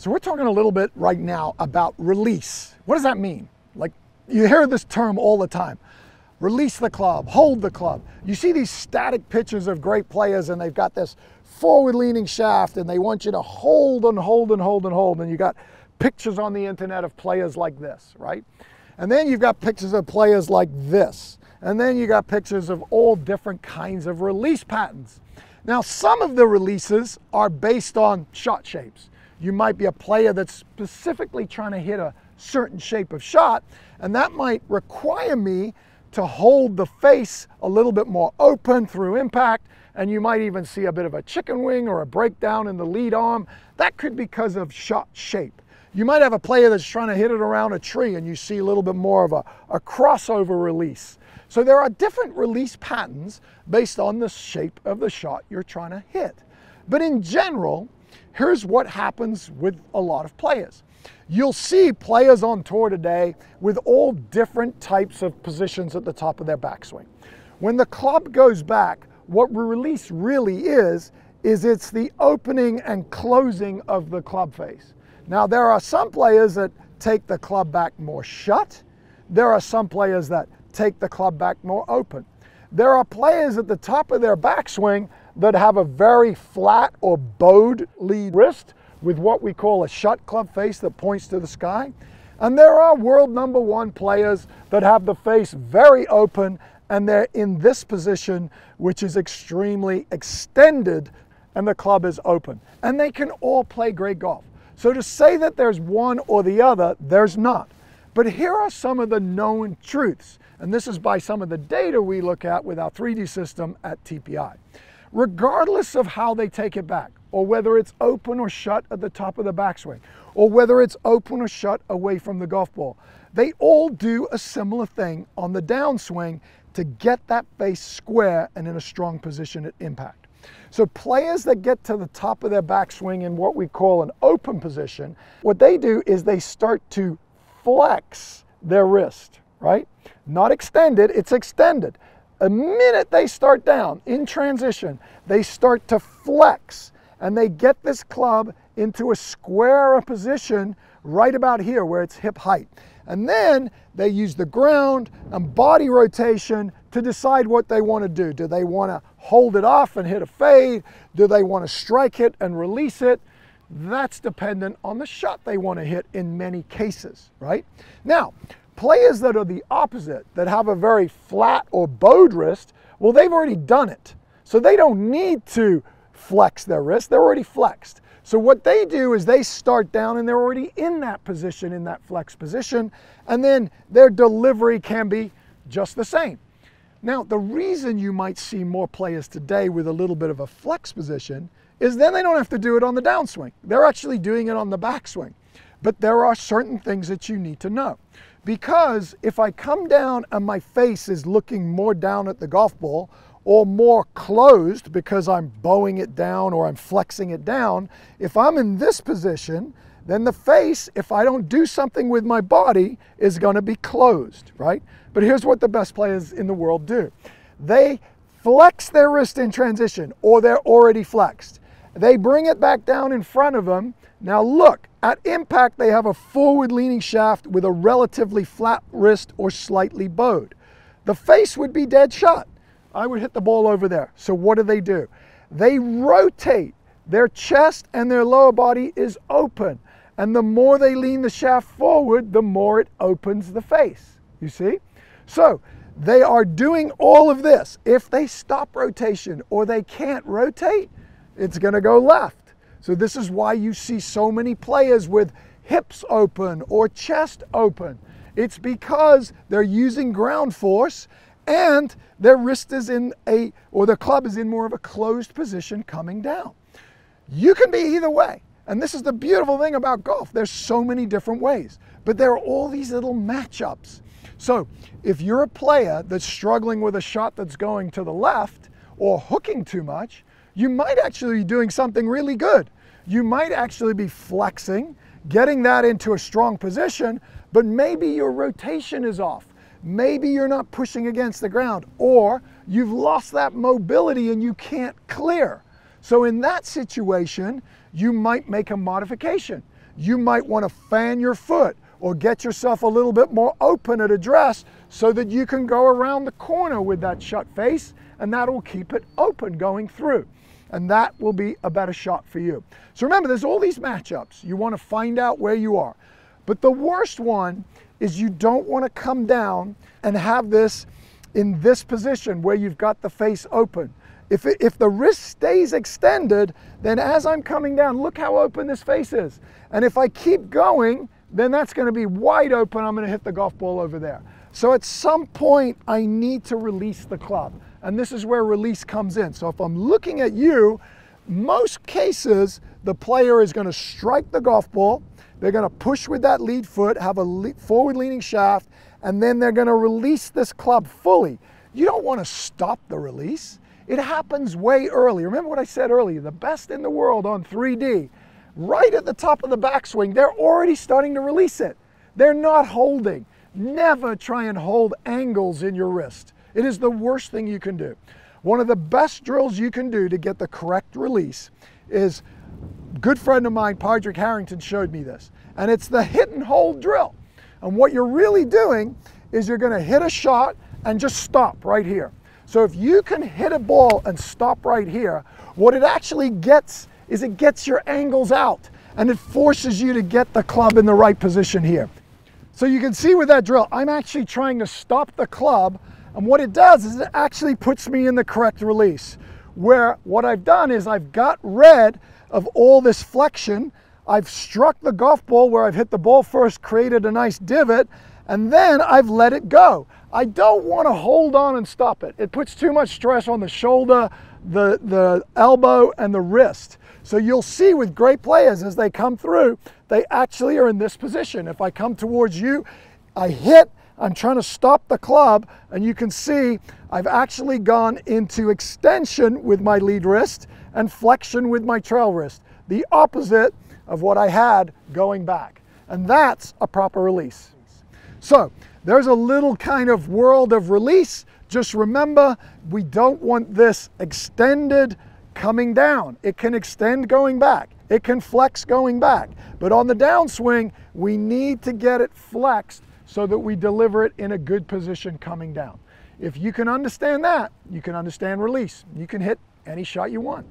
So we're talking a little bit right now about release. What does that mean? Like, you hear this term all the time. Release the club, hold the club. You see these static pictures of great players and they've got this forward-leaning shaft and they want you to hold and hold and hold and hold. And you got pictures on the internet of players like this, right? And then you've got pictures of players like this. And then you got pictures of all different kinds of release patterns. Now, some of the releases are based on shot shapes. You might be a player that's specifically trying to hit a certain shape of shot, and that might require me to hold the face a little bit more open through impact, and you might even see a bit of a chicken wing or a breakdown in the lead arm. That could be because of shot shape. You might have a player that's trying to hit it around a tree and you see a little bit more of a crossover release. So there are different release patterns based on the shape of the shot you're trying to hit. But in general, here's what happens with a lot of players. You'll see players on tour today with all different types of positions at the top of their backswing. When the club goes back, what release really is it's the opening and closing of the club face. Now, there are some players that take the club back more shut. There are some players that take the club back more open. There are players at the top of their backswing that have a very flat or bowed lead wrist with what we call a shut club face that points to the sky. And there are world #1 players that have the face very open and they're in this position, which is extremely extended, and the club is open. And they can all play great golf. So to say that there's one or the other, there's not. But here are some of the known truths, and this is by some of the data we look at with our 3D system at TPI. Regardless of how they take it back, or whether it's open or shut at the top of the backswing, or whether it's open or shut away from the golf ball, they all do a similar thing on the downswing to get that face square and in a strong position at impact. So players that get to the top of their backswing in what we call an open position, what they do is they start to flex their wrist, right? Not extended, it's extended. A minute they start down in transition, they start to flex and they get this club into a squarer position right about here where it's hip height. And then they use the ground and body rotation to decide what they want to do. Do they want to hold it off and hit a fade? Do they want to strike it and release it? That's dependent on the shot they want to hit in many cases, right? Now, players that are the opposite, that have a very flat or bowed wrist, well, they've already done it. So they don't need to flex their wrist, they're already flexed. So what they do is they start down and they're already in that position, in that flex position, and then their delivery can be just the same. Now, the reason you might see more players today with a little bit of a flex position is then they don't have to do it on the downswing. They're actually doing it on the backswing. But there are certain things that you need to know. Because if I come down and my face is looking more down at the golf ball or more closed because I'm bowing it down or I'm flexing it down, if I'm in this position, then the face, if I don't do something with my body, is going to be closed, right? But here's what the best players in the world do. They flex their wrist in transition, or they're already flexed. They bring it back down in front of them. Now look, at impact, they have a forward-leaning shaft with a relatively flat wrist or slightly bowed. The face would be dead shut. I would hit the ball over there. So what do? They rotate. Their chest and their lower body is open. And the more they lean the shaft forward, the more it opens the face. You see? So they are doing all of this. If they stop rotation or they can't rotate, it's going to go left. So this is why you see so many players with hips open or chest open. It's because they're using ground force and their wrist is or their club is in more of a closed position coming down. You can be either way. And this is the beautiful thing about golf. There's so many different ways, but there are all these little matchups. So if you're a player that's struggling with a shot that's going to the left or hooking too much, you might actually be doing something really good. You might actually be flexing, getting that into a strong position, but maybe your rotation is off. Maybe you're not pushing against the ground, or you've lost that mobility and you can't clear. So in that situation, you might make a modification. you might want to fan your foot or get yourself a little bit more open at address so that you can go around the corner with that shut face, and that will keep it open going through. And that will be a better shot for you. So remember, there's all these matchups. You want to find out where you are. But the worst one is you don't want to come down and have this in this position where you've got the face open. If the wrist stays extended, then as I'm coming down, look how open this face is. And if I keep going, then that's going to be wide open. I'm going to hit the golf ball over there. So at some point, I need to release the club. And this is where release comes in. So if I'm looking at you, most cases, the player is going to strike the golf ball. They're going to push with that lead foot, have a forward-leaning shaft, and then they're going to release this club fully. You don't want to stop the release. It happens way early. Remember what I said earlier, the best in the world on 3D, right at the top of the backswing, they're already starting to release it. They're not holding. Never try and hold angles in your wrist. It is the worst thing you can do. One of the best drills you can do to get the correct release is, a good friend of mine, Padraig Harrington, showed me this, and it's the hit and hold drill. And what you're really doing is you're going to hit a shot and just stop right here. So if you can hit a ball and stop right here, what it actually gets is it gets your angles out and it forces you to get the club in the right position here. So you can see with that drill, I'm actually trying to stop the club, and what it does is it actually puts me in the correct release. Where what I've done is I've got rid of all this flexion, I've struck the golf ball where I've hit the ball first, created a nice divot, and then I've let it go. I don't want to hold on and stop it. It puts too much stress on the shoulder, the elbow, and the wrist. So you'll see with great players as they come through, they actually are in this position. If I come towards you, I hit, I'm trying to stop the club, and you can see I've actually gone into extension with my lead wrist and flexion with my trail wrist. The opposite of what I had going back. And that's a proper release. So there's a little kind of world of release. Just remember, we don't want this extended coming down. It can extend going back. It can flex going back. But on the downswing, we need to get it flexed so that we deliver it in a good position coming down. If you can understand that, you can understand release. You can hit any shot you want.